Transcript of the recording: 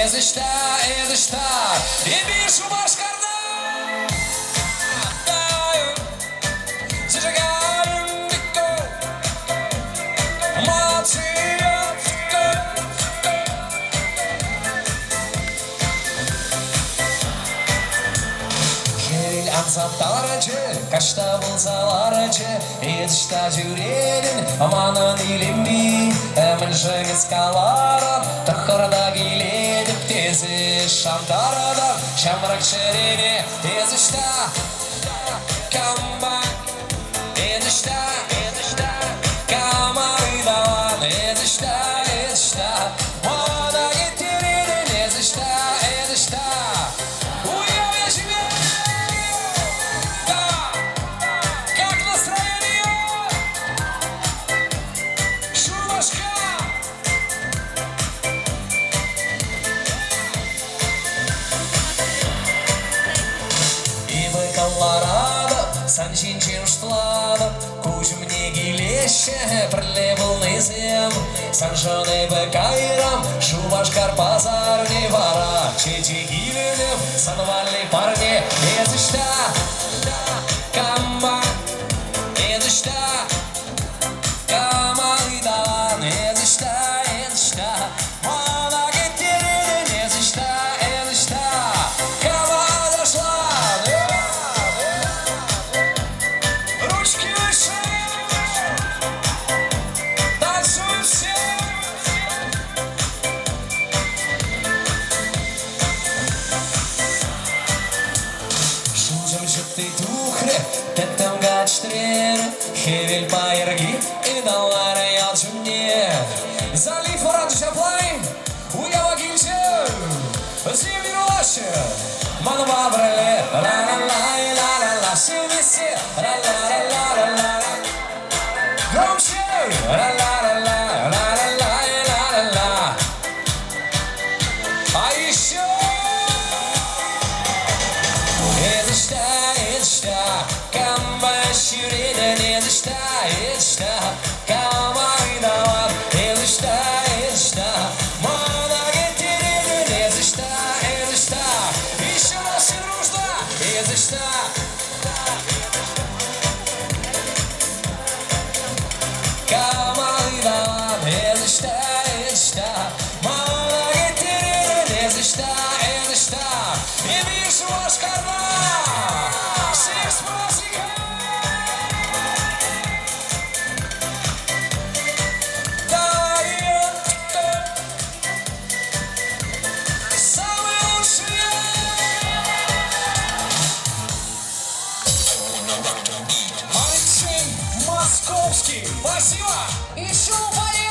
ezishda Ebi shu boshqarda Zajagarim dikko Ansatlarıcı, kaçta bulsalarıcı Ezişta yüreğin, amanın ilimbi Mülşün iskaların, tıkırda giledip Tezi şamdarıdan, şamrak şirini Ezişta, kamba Ezişta, kamaydan Ezişta, Mağda getiridin Ezişta Сан чинчин штладом, куч мне гилеще, прилебл низем, сан жены бекайрам, шубашкар базар не вара, чечи гилелем, сан вали парни, ezishda, камба, ezishda, камайдан, ezishda, мана кеттеридin, ezishda, кама дошла. Ты тухре, тетем гачтрен, хевель пайерги, и доллары ялчуне. Залив оранж шаплай, уява гильче, зимний лаше, манва бреле, ла-ла-ла-ла-ла-ла, симиси, ла-ла-ла-ла-ла-ла. Громче, ла-ла-ла-ла-ла-ла-ла-ла. А еще Kamba şirin ezişta Kamaydan ezişta Mana getiridin ezişta Еще раз и нужно ezişta Kamaydan ezişta Mana getiridin ezişta Ebi şu boşqarda Московский, спасибо! Еще поедем!